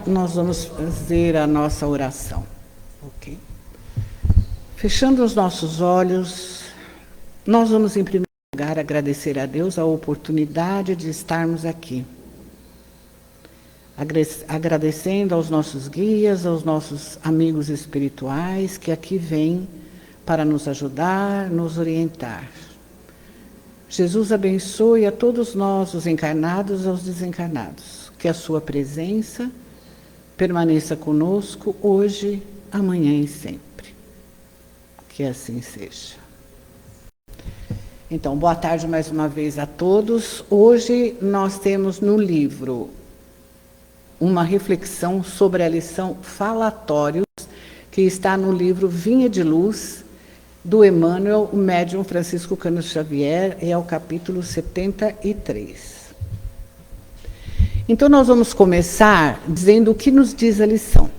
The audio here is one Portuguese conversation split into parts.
nós vamos fazer a nossa oração. Ok? Fechando os nossos olhos, nós vamos, em primeiro lugar, agradecer a Deus a oportunidade de estarmos aqui. Agradecendo aos nossos guias, aos nossos amigos espirituais que aqui vêm para nos ajudar, nos orientar. Jesus abençoe a todos nós, os encarnados e aos desencarnados. Que a sua presença permaneça conosco hoje, amanhã e sempre. Que assim seja. Então, boa tarde mais uma vez a todos. Hoje nós temos no livro uma reflexão sobre a lição Falatórios, que está no livro Vinha de Luz, do Emmanuel, o médium Francisco Cândido Xavier, é o capítulo 73. Então, nós vamos começar dizendo o que nos diz a lição.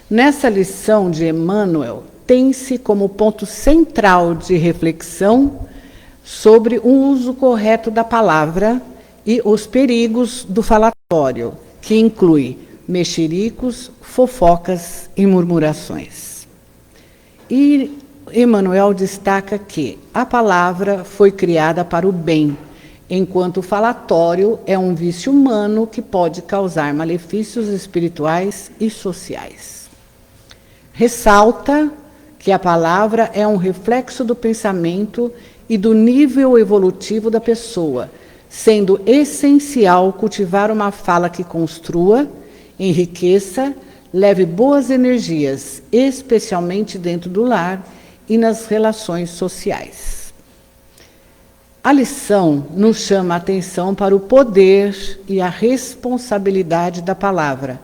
Nessa lição de Emmanuel, tem-se como ponto central de reflexão sobre o uso correto da palavra e os perigos do falatório, que inclui mexericos, fofocas e murmurações. E Emmanuel destaca que a palavra foi criada para o bem, enquanto o falatório é um vício humano que pode causar malefícios espirituais e sociais. Ressalta que a palavra é um reflexo do pensamento e do nível evolutivo da pessoa, sendo essencial cultivar uma fala que construa, enriqueça, leve boas energias, especialmente dentro do lar e nas relações sociais. A lição nos chama a atenção para o poder e a responsabilidade da palavra,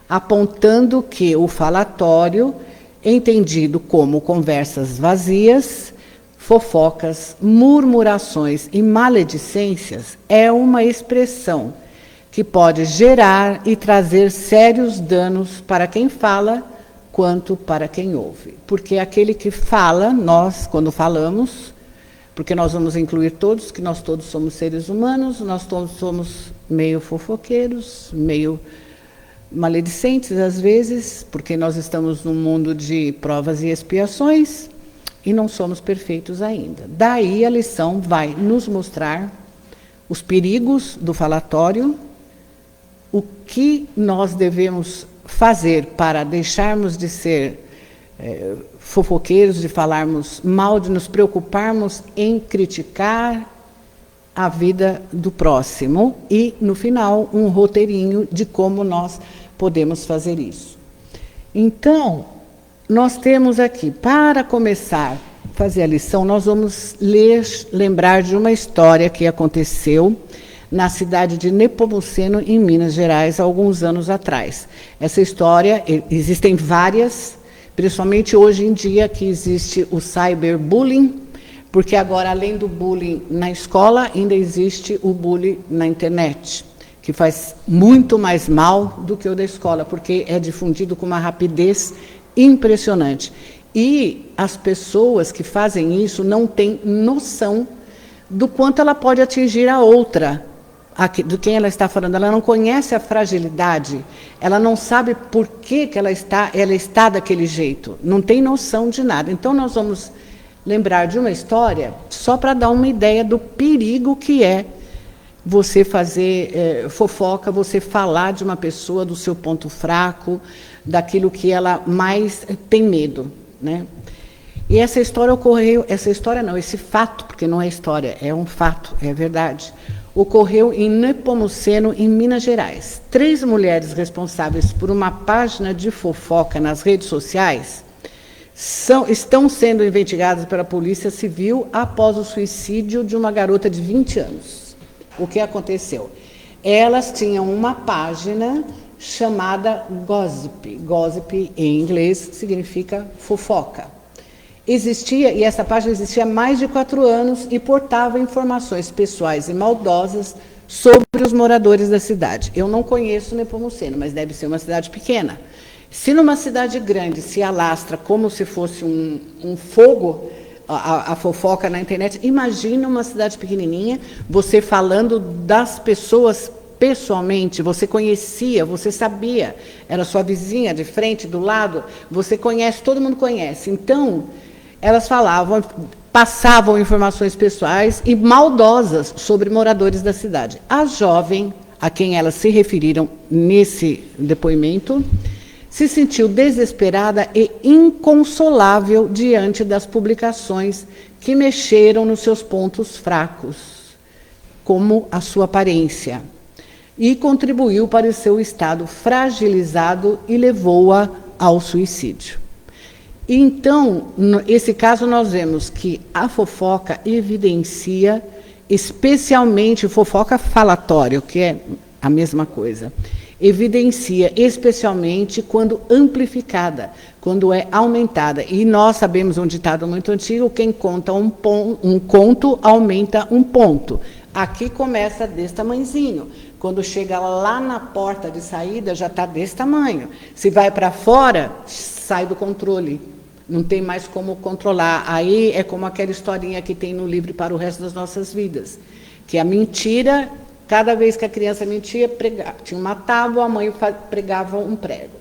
apontando que o falatório, entendido como conversas vazias, fofocas, murmurações e maledicências, é uma expressão que pode gerar e trazer sérios danos para quem fala, quanto para quem ouve. Porque aquele que fala, nós, quando falamos, porque nós vamos incluir todos, que nós todos somos seres humanos, nós todos somos meio fofoqueiros, meio maledicentes às vezes, porque nós estamos num mundo de provas e expiações, e não somos perfeitos ainda. Daí a lição vai nos mostrar os perigos do falatório, o que nós devemos fazer para deixarmos de ser fofoqueiros, de falarmos mal, de nos preocuparmos em criticar a vida do próximo e, no final, um roteirinho de como nós podemos fazer isso. Então, nós temos aqui, para começar a fazer a lição, nós vamos lembrar de uma história que aconteceu na cidade de Nepomuceno, em Minas Gerais, há alguns anos atrás. Essa história, existem várias, principalmente hoje em dia, que existe o cyberbullying, porque agora, além do bullying na escola, ainda existe o bullying na internet, que faz muito mais mal do que o da escola, porque é difundido com uma rapidez impressionante. E as pessoas que fazem isso não têm noção do quanto ela pode atingir a outra, do quem ela está falando. Ela não conhece a fragilidade, ela não sabe por que ela está daquele jeito, não tem noção de nada. Então, nós vamos lembrar de uma história só para dar uma ideia do perigo que é você fazer fofoca, você falar de uma pessoa, do seu ponto fraco, daquilo que ela mais tem medo, né? E essa história ocorreu, esse fato, porque não é história, é um fato, é verdade, ocorreu em Nepomuceno, em Minas Gerais. 3 mulheres responsáveis por uma página de fofoca nas redes sociais estão sendo investigadas pela Polícia Civil após o suicídio de uma garota de 20 anos. O que aconteceu? Elas tinham uma página chamada Gossip. Gossip, em inglês, significa fofoca. E essa página existia há mais de 4 anos e portava informações pessoais e maldosas sobre os moradores da cidade. Eu não conheço Nepomuceno, mas deve ser uma cidade pequena. Se numa cidade grande se alastra como se fosse um fogo, a fofoca na internet, imagina uma cidade pequenininha, você falando das pessoas pessoalmente, você conhecia, você sabia, era sua vizinha de frente, do lado, você conhece, todo mundo conhece. Então, elas falavam, passavam informações pessoais e maldosas sobre moradores da cidade. A jovem, a quem elas se referiram nesse depoimento, se sentiu desesperada e inconsolável diante das publicações que mexeram nos seus pontos fracos, como a sua aparência, e contribuiu para o seu estado fragilizado e levou-a ao suicídio. Então, nesse caso, nós vemos que a fofoca evidencia, especialmente fofoca falatória, que é a mesma coisa, evidencia especialmente quando amplificada, quando é aumentada. E nós sabemos um ditado muito antigo: quem conta um conto aumenta um ponto. Aqui começa desse tamanhozinho. Quando chega lá na porta de saída, já está desse tamanho. Se vai para fora, sai do controle. Não tem mais como controlar. Aí é como aquela historinha que tem no livro Para o Resto das Nossas Vidas, que a mentira, cada vez que a criança mentia, tinha uma tábua, a mãe pregava um prego.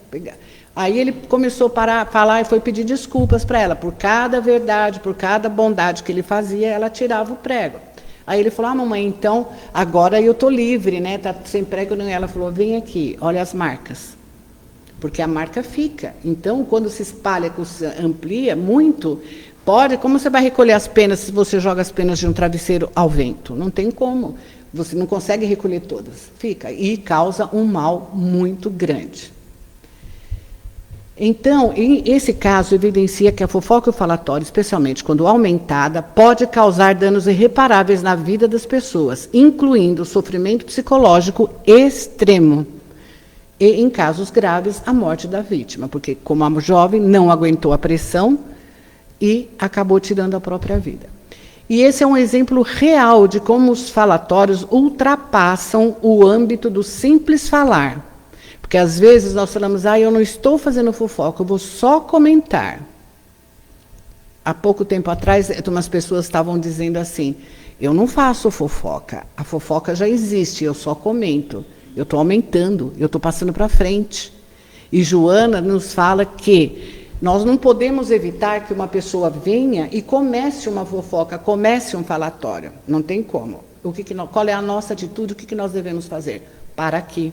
Aí ele começou a falar e foi pedir desculpas para ela. Por cada verdade, por cada bondade que ele fazia, ela tirava o prego. Aí ele falou: mamãe, então agora eu estou livre, né? Está sem prego nenhum. Ela falou: vem aqui, olha as marcas. Porque a marca fica. Então, quando se espalha, se amplia muito, como você vai recolher as penas se você joga as penas de um travesseiro ao vento? Não tem como. Você não consegue recolher todas. Fica. E causa um mal muito grande. Então, esse caso evidencia que a fofoca e o falatório, especialmente quando aumentada, pode causar danos irreparáveis na vida das pessoas, incluindo sofrimento psicológico extremo. E, em casos graves, a morte da vítima, porque, como a jovem não aguentou a pressão e acabou tirando a própria vida. E esse é um exemplo real de como os falatórios ultrapassam o âmbito do simples falar. Porque, às vezes, nós falamos: eu não estou fazendo fofoca, eu vou só comentar. Há pouco tempo atrás, umas pessoas estavam dizendo assim: eu não faço fofoca, a fofoca já existe, eu só comento. Eu estou aumentando, eu estou passando para frente. E Joana nos fala que nós não podemos evitar que uma pessoa venha e comece uma fofoca, comece um falatório. Não tem como. Qual é a nossa atitude? O que nós devemos fazer? Para aqui.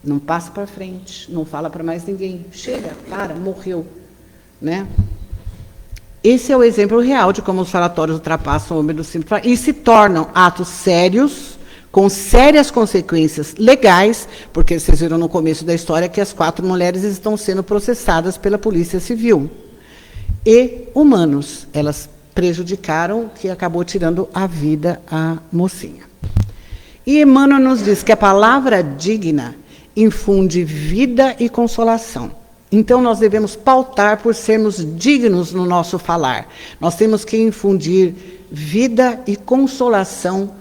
Não passa para frente, não fala para mais ninguém. Chega, morreu. Né? Esse é o exemplo real de como os falatórios ultrapassam o âmbito do simples e se tornam atos sérios, com sérias consequências legais, porque vocês viram no começo da história que as 4 mulheres estão sendo processadas pela Polícia Civil. E humanos, elas prejudicaram, que acabou tirando a vida a mocinha. E Emmanuel nos diz que a palavra digna infunde vida e consolação. Então, nós devemos pautar por sermos dignos no nosso falar. Nós temos que infundir vida e consolação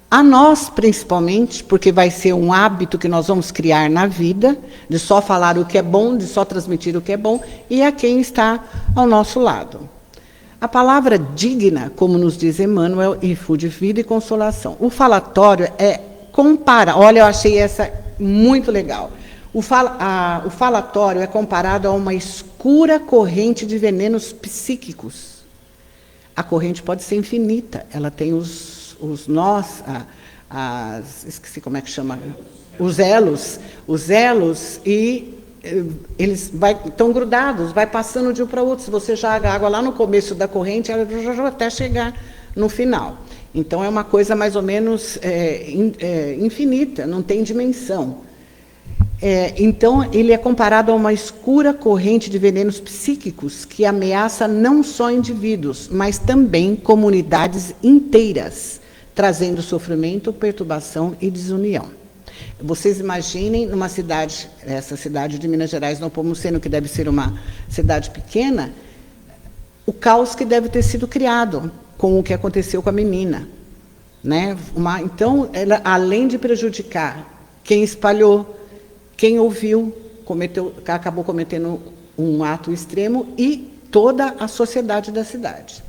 a nós, principalmente, porque vai ser um hábito que nós vamos criar na vida, de só falar o que é bom, de só transmitir o que é bom, e a quem está ao nosso lado. A palavra digna, como nos diz Emmanuel, infunde vida e consolação. O falatório é comparar. Olha, eu achei essa muito legal. O falatório é comparado a uma escura corrente de venenos psíquicos. A corrente pode ser infinita, ela tem os nós, esqueci como é que chama, os elos, e eles estão grudados, vai passando de um para o outro. Se você joga água lá no começo da corrente, ela até chegar no final. Então, é uma coisa mais ou menos infinita, não tem dimensão. Então, ele é comparado a uma escura corrente de venenos psíquicos que ameaça não só indivíduos, mas também comunidades inteiras, trazendo sofrimento, perturbação e desunião. Vocês imaginem numa cidade, essa cidade de Minas Gerais, Nepomuceno, que deve ser uma cidade pequena, o caos que deve ter sido criado com o que aconteceu com a menina. Né? Então, ela, além de prejudicar quem espalhou, quem ouviu, acabou cometendo um ato extremo, e toda a sociedade da cidade.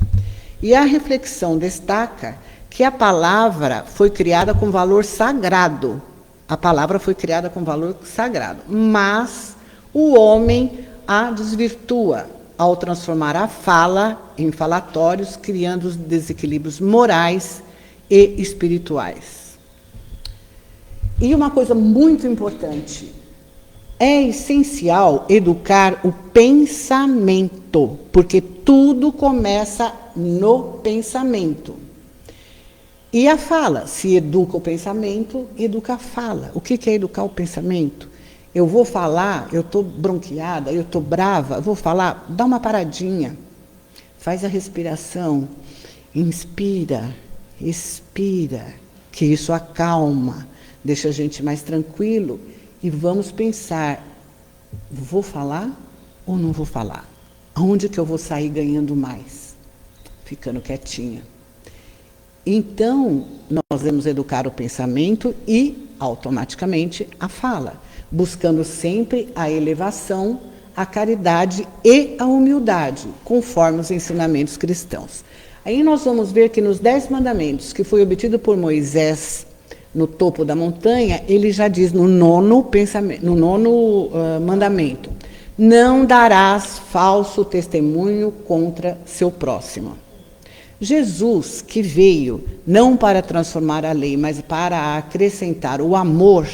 E a reflexão destaca que a palavra foi criada com valor sagrado, A palavra foi criada com valor sagrado, mas o homem a desvirtua ao transformar a fala em falatórios, criando desequilíbrios morais e espirituais. E uma coisa muito importante, é essencial educar o pensamento, porque tudo começa no pensamento. E a fala, se educa o pensamento, educa a fala. O que é educar o pensamento? Eu vou falar, eu estou bronqueada, eu estou brava, vou falar, dá uma paradinha, faz a respiração, inspira, expira, que isso acalma, deixa a gente mais tranquilo. E vamos pensar, vou falar ou não vou falar? Aonde que eu vou sair ganhando mais? Ficando quietinha. Então, nós devemos educar o pensamento e, automaticamente, a fala, buscando sempre a elevação, a caridade e a humildade, conforme os ensinamentos cristãos. Aí nós vamos ver que nos 10 mandamentos, que foi obtido por Moisés no topo da montanha, ele já diz no nono mandamento, não darás falso testemunho contra seu próximo. Jesus, que veio não para transformar a lei, mas para acrescentar o amor,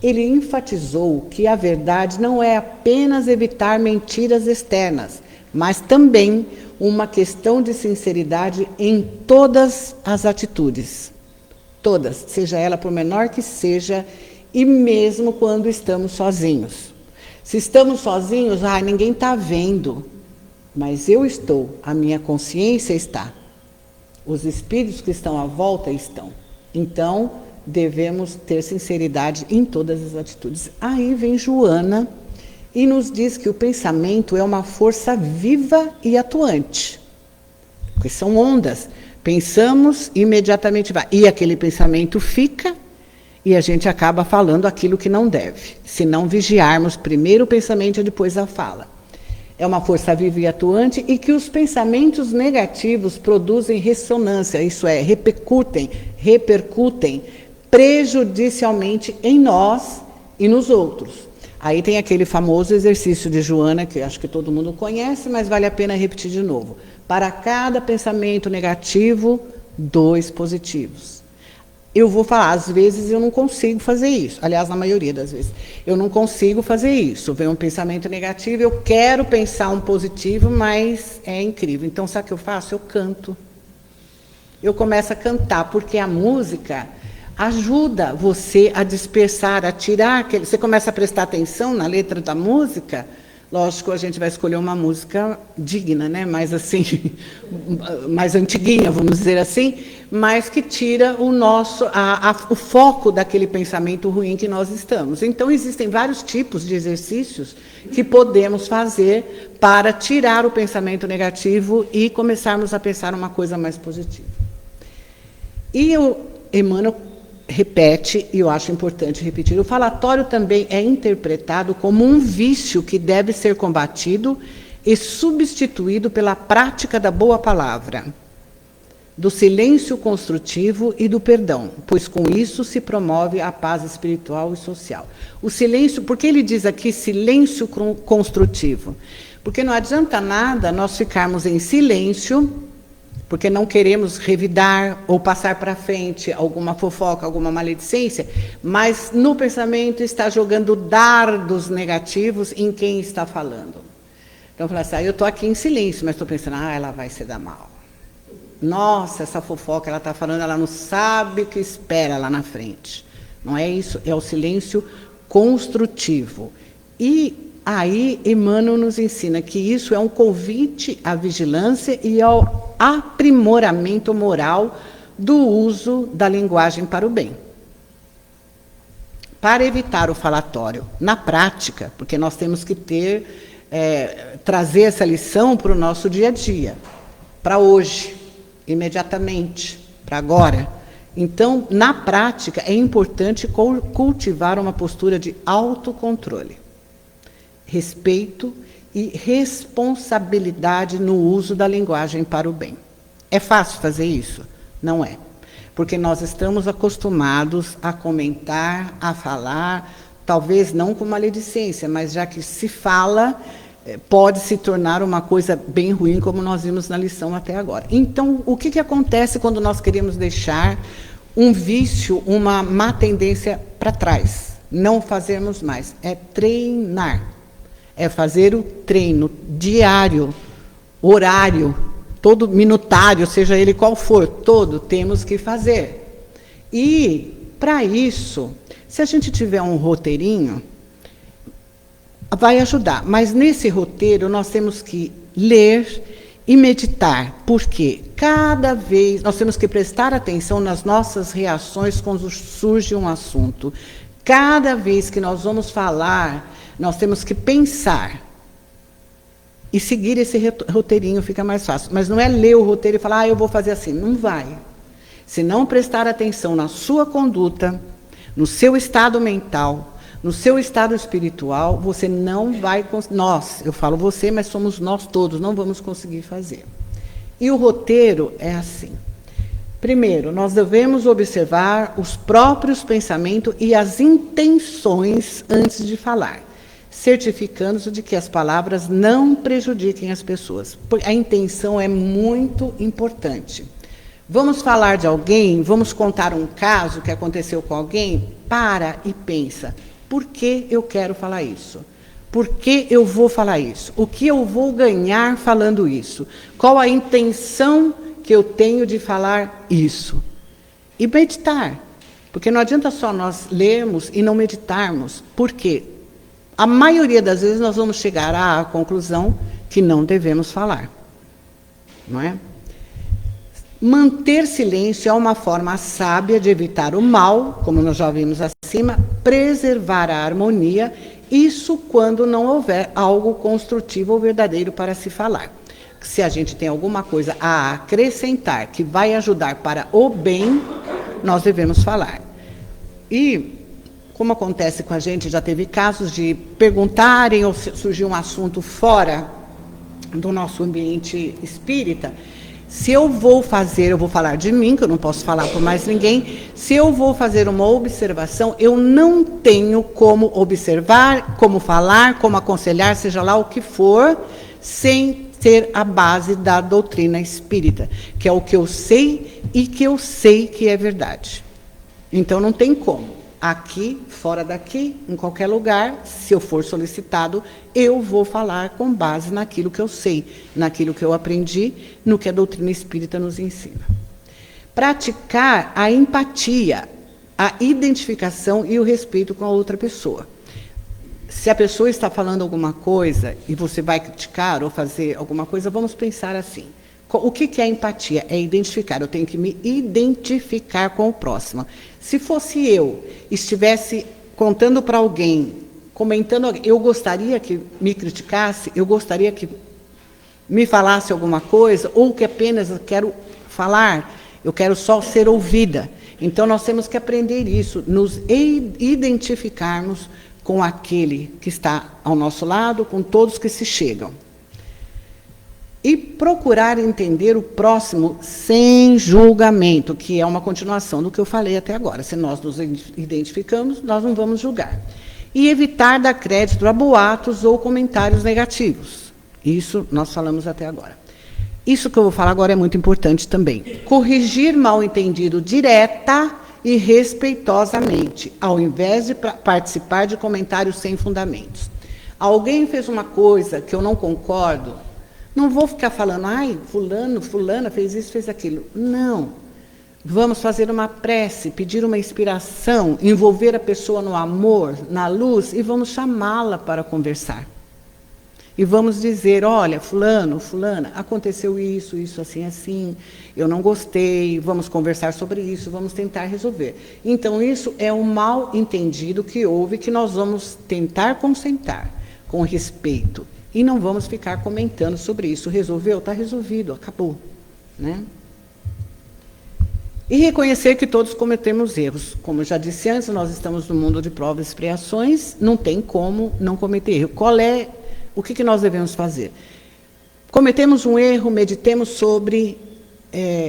ele enfatizou que a verdade não é apenas evitar mentiras externas, mas também uma questão de sinceridade em todas as atitudes. Todas, seja ela por menor que seja, e mesmo quando estamos sozinhos. Se estamos sozinhos, ninguém está vendo. Mas eu estou, a minha consciência está. Os espíritos que estão à volta estão. Então, devemos ter sinceridade em todas as atitudes. Aí vem Joana e nos diz que o pensamento é uma força viva e atuante. Porque são ondas. Pensamos, imediatamente vai. E aquele pensamento fica e a gente acaba falando aquilo que não deve. Se não vigiarmos primeiro o pensamento e depois a fala. É uma força viva e atuante e que os pensamentos negativos produzem ressonância, isso é, repercutem prejudicialmente em nós e nos outros. Aí tem aquele famoso exercício de Joana, que acho que todo mundo conhece, mas vale a pena repetir de novo. Para cada pensamento negativo, 2 positivos. Eu vou falar, às vezes eu não consigo fazer isso. Aliás, na maioria das vezes. Eu não consigo fazer isso. Vem um pensamento negativo, eu quero pensar um positivo, mas é incrível. Então, sabe o que eu faço? Eu canto. Eu começo a cantar, porque a música ajuda você a dispersar, a tirar aquele... Você começa a prestar atenção na letra da música. Lógico, a gente vai escolher uma música digna, né? Mais assim, mais antiguinha, vamos dizer assim, mas que tira o foco daquele pensamento ruim que nós estamos. Então, existem vários tipos de exercícios que podemos fazer para tirar o pensamento negativo e começarmos a pensar uma coisa mais positiva. E o Emmanuel repete, e eu acho importante repetir, o falatório também é interpretado como um vício que deve ser combatido e substituído pela prática da boa palavra, do silêncio construtivo e do perdão, pois com isso se promove a paz espiritual e social. O silêncio, por que ele diz aqui silêncio construtivo? Porque não adianta nada nós ficarmos em silêncio, porque não queremos revidar ou passar para frente alguma fofoca, alguma maledicência, mas no pensamento está jogando dardos negativos em quem está falando. Então, eu falo assim, eu estou aqui em silêncio, mas estou pensando, ela vai se dar mal. Nossa, essa fofoca, ela está falando, ela não sabe o que espera lá na frente. Não é isso, é o silêncio construtivo. E aí, Emmanuel nos ensina que isso é um convite à vigilância e ao aprimoramento moral do uso da linguagem para o bem. Para evitar o falatório na prática, porque nós temos que trazer essa lição para o nosso dia a dia, para hoje, imediatamente, para agora. Então, na prática, é importante cultivar uma postura de autocontrole, respeito e responsabilidade no uso da linguagem para o bem. É fácil fazer isso? Não é. porque nós estamos acostumados a comentar, a falar, talvez não com maledicência, mas já que se fala, pode se tornar uma coisa bem ruim, como nós vimos na lição até agora. Então, o que acontece quando nós queremos deixar um vício, uma má tendência para trás? Não fazermos mais. É treinar. É fazer o treino diário, horário, todo minutário, seja ele qual for, todo temos que fazer. E, para isso, se a gente tiver um roteirinho, vai ajudar. Mas nesse roteiro nós temos que ler e meditar, porque cada vez nós temos que prestar atenção nas nossas reações quando surge um assunto. Cada vez que nós vamos falar, nós temos que pensar e seguir esse roteirinho, fica mais fácil. Mas não é ler o roteiro e falar, eu vou fazer assim. Não vai. Se não prestar atenção na sua conduta, no seu estado mental, no seu estado espiritual, você não vai conseguir. Nós, eu falo você, mas somos nós todos, não vamos conseguir fazer. E o roteiro é assim. Primeiro, nós devemos observar os próprios pensamentos e as intenções antes de falar, certificando-se de que as palavras não prejudiquem as pessoas. A intenção é muito importante. Vamos falar de alguém, vamos contar um caso que aconteceu com alguém, para e pensa, por que eu quero falar isso? Por que eu vou falar isso? O que eu vou ganhar falando isso? Qual a intenção que eu tenho de falar isso? E meditar, porque não adianta só nós lermos e não meditarmos, porque a maioria das vezes nós vamos chegar à conclusão que não devemos falar, não é? Manter silêncio é uma forma sábia de evitar o mal, como nós já vimos acima, preservar a harmonia, isso quando não houver algo construtivo ou verdadeiro para se falar. Se a gente tem alguma coisa a acrescentar que vai ajudar para o bem, nós devemos falar. E, como acontece com a gente, já teve casos de perguntarem ou surgir um assunto fora do nosso ambiente espírita. Se eu vou falar de mim, que eu não posso falar por mais ninguém, se eu vou fazer uma observação, eu não tenho como observar, como falar, como aconselhar, seja lá o que for, sem ter a base da doutrina espírita, que é o que eu sei e que eu sei que é verdade. Então não tem como. Aqui, fora daqui, em qualquer lugar, se eu for solicitado, eu vou falar com base naquilo que eu sei, naquilo que eu aprendi, no que a doutrina espírita nos ensina. Praticar a empatia, a identificação e o respeito com a outra pessoa. Se a pessoa está falando alguma coisa e você vai criticar ou fazer alguma coisa, vamos pensar assim. O que é empatia? É identificar. Eu tenho que me identificar com o próximo. Se fosse eu, estivesse contando para alguém, comentando, eu gostaria que me criticasse, eu gostaria que me falasse alguma coisa, ou que apenas eu quero falar, eu quero só ser ouvida. Então, nós temos que aprender isso, nos identificarmos com aquele que está ao nosso lado, com todos que se chegam. E procurar entender o próximo sem julgamento, que é uma continuação do que eu falei até agora. Se nós nos identificamos, nós não vamos julgar. E evitar dar crédito a boatos ou comentários negativos. Isso nós falamos até agora. Isso que eu vou falar agora é muito importante também. Corrigir mal-entendido direta e respeitosamente, ao invés de participar de comentários sem fundamentos. Alguém fez uma coisa que eu não concordo, não vou ficar falando, ai, fulana fez isso, fez aquilo. Não. Vamos fazer uma prece, pedir uma inspiração, envolver a pessoa no amor, na luz, e vamos chamá-la para conversar. E vamos dizer, olha, fulana, aconteceu isso, assim, eu não gostei, vamos conversar sobre isso, vamos tentar resolver. Então, isso é um mal entendido que houve, que nós vamos tentar concentrar com respeito. E não vamos ficar comentando sobre isso. Resolveu? Está resolvido, acabou. Né? E reconhecer que todos cometemos erros. Como eu já disse antes, nós estamos no mundo de provas e expiações, não tem como não cometer erro. O que nós devemos fazer? Cometemos um erro, meditemos sobre,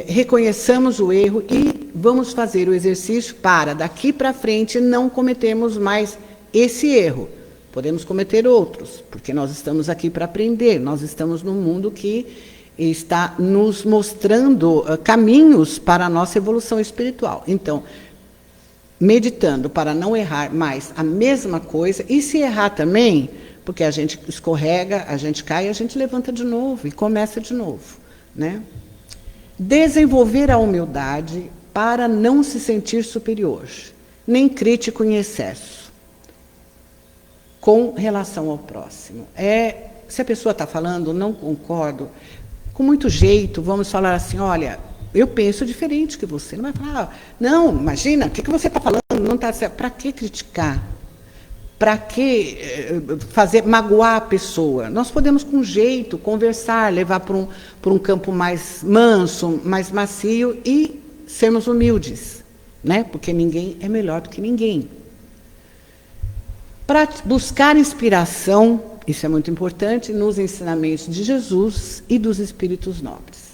reconheçamos o erro e vamos fazer o exercício para, daqui para frente, não cometermos mais esse erro. Podemos cometer outros, porque nós estamos aqui para aprender, nós estamos num mundo que está nos mostrando caminhos para a nossa evolução espiritual. Então, meditando para não errar mais a mesma coisa, e se errar também, porque a gente escorrega, a gente cai, a gente levanta de novo e começa de novo, né? Desenvolver a humildade para não se sentir superior, nem crítico em excesso, com relação ao próximo. Se a pessoa está falando, não concordo, com muito jeito, vamos falar assim, olha, eu penso diferente que você. Não vai falar, não, imagina, o que você está falando? Não está certo. Para que criticar? Para que magoar a pessoa? Nós podemos, com jeito, conversar, levar para um campo mais manso, mais macio e sermos humildes, né? Porque ninguém é melhor do que ninguém. Para buscar inspiração, isso é muito importante, nos ensinamentos de Jesus e dos espíritos nobres.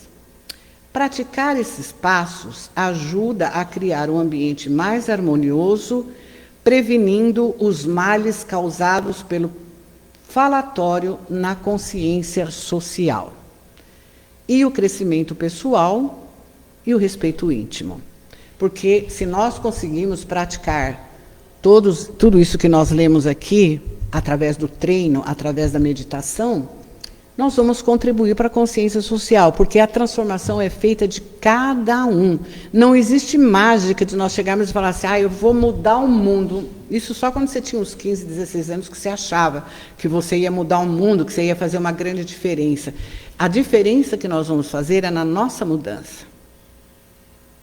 Praticar esses passos ajuda a criar um ambiente mais harmonioso, prevenindo os males causados pelo falatório na consciência social, e o crescimento pessoal e o respeito íntimo. Porque se nós conseguimos praticar tudo isso que nós lemos aqui, através do treino, através da meditação, nós vamos contribuir para a consciência social, porque a transformação é feita de cada um. Não existe mágica de nós chegarmos e falar assim, eu vou mudar o mundo. Isso só quando você tinha uns 15, 16 anos que você achava que você ia mudar o mundo, que você ia fazer uma grande diferença. A diferença que nós vamos fazer é na nossa mudança.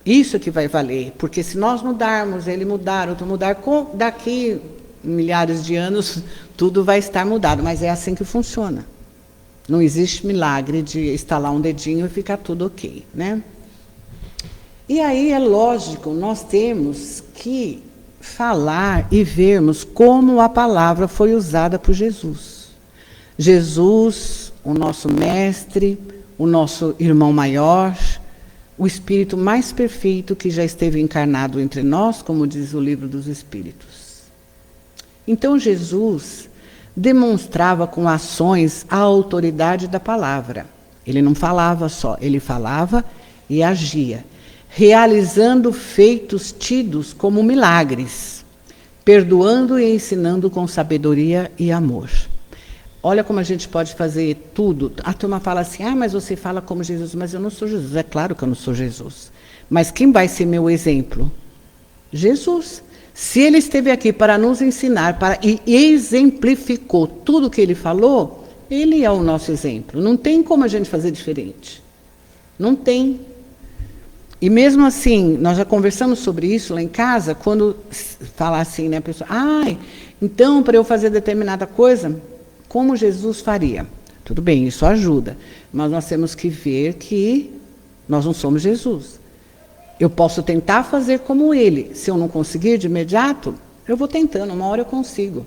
Isso que vai valer, porque se nós mudarmos, ele mudar, outro mudar, daqui milhares de anos, tudo vai estar mudado, mas é assim que funciona. Não existe milagre de estalar um dedinho e ficar tudo ok, né? E aí é lógico, nós temos que falar e vermos como a palavra foi usada por Jesus. Jesus, o nosso mestre, o nosso irmão maior, o espírito mais perfeito que já esteve encarnado entre nós, como diz o livro dos Espíritos. Então Jesus demonstrava com ações a autoridade da palavra. Ele não falava só, ele falava e agia, realizando feitos tidos como milagres, perdoando e ensinando com sabedoria e amor. Olha como a gente pode fazer tudo. A turma fala assim, mas você fala como Jesus, mas eu não sou Jesus. É claro que eu não sou Jesus. Mas quem vai ser meu exemplo? Jesus. Se ele esteve aqui para nos ensinar, e exemplificou tudo o que ele falou, ele é o nosso exemplo. Não tem como a gente fazer diferente. Não tem. E mesmo assim, nós já conversamos sobre isso lá em casa, quando fala assim, né, a pessoa, então para eu fazer determinada coisa, como Jesus faria? Tudo bem, isso ajuda, mas nós temos que ver que nós não somos Jesus. Eu posso tentar fazer como ele. Se eu não conseguir de imediato, eu vou tentando. Uma hora eu consigo.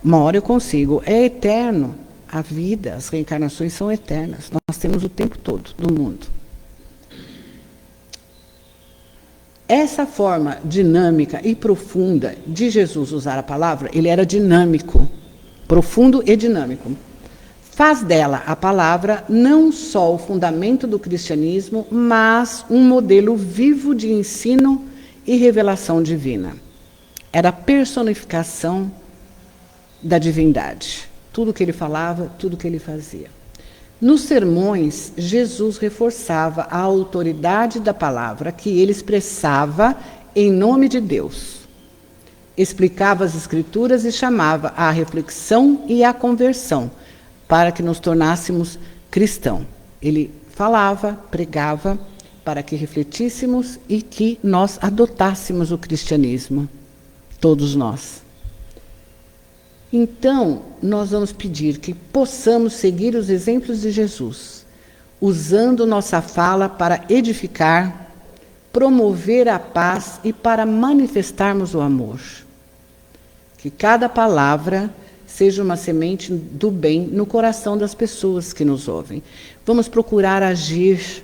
Uma hora eu consigo. É eterno. A vida, as reencarnações são eternas. Nós temos o tempo todo do mundo. Essa forma dinâmica e profunda de Jesus usar a palavra, ele era dinâmico, profundo e dinâmico. Faz dela a palavra não só o fundamento do cristianismo, mas um modelo vivo de ensino e revelação divina. Era a personificação da divindade. Tudo que ele falava, tudo que ele fazia. Nos sermões, Jesus reforçava a autoridade da palavra que ele expressava em nome de Deus. Explicava as Escrituras e chamava à reflexão e à conversão, para que nos tornássemos cristãos. Ele falava, pregava, para que refletíssemos e que nós adotássemos o cristianismo, todos nós. Então, nós vamos pedir que possamos seguir os exemplos de Jesus, usando nossa fala para edificar, promover a paz e para manifestarmos o amor. Que cada palavra seja uma semente do bem no coração das pessoas que nos ouvem. Vamos procurar agir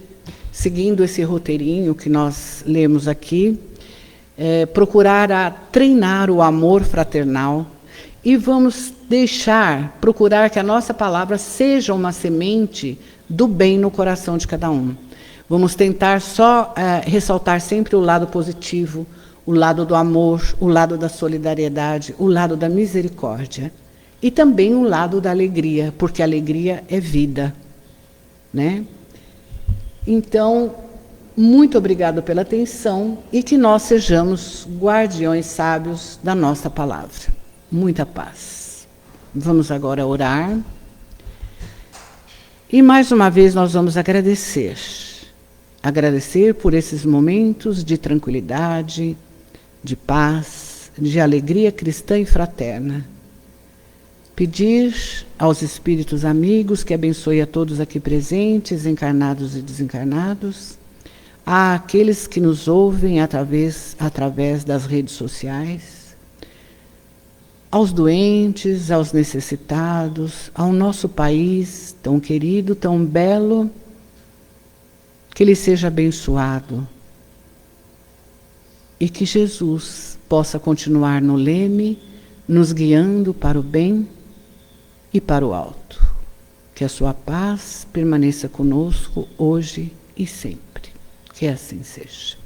seguindo esse roteirinho que nós lemos aqui, procurar treinar o amor fraternal e vamos procurar que a nossa palavra seja uma semente do bem no coração de cada um. Vamos tentar só ressaltar sempre o lado positivo, o lado do amor, o lado da solidariedade, o lado da misericórdia. E também o lado da alegria, porque a alegria é vida, né? Então, muito obrigado pela atenção e que nós sejamos guardiões sábios da nossa palavra. Muita paz. Vamos agora orar. E mais uma vez nós vamos agradecer. Agradecer por esses momentos de tranquilidade, de paz, de alegria cristã e fraterna. Pedir aos espíritos amigos que abençoe a todos aqui presentes, encarnados e desencarnados, àqueles que nos ouvem através das redes sociais, aos doentes, aos necessitados, ao nosso país tão querido, tão belo, que ele seja abençoado e que Jesus possa continuar no leme, nos guiando para o bem e para o alto. Que a sua paz permaneça conosco hoje e sempre. Que assim seja.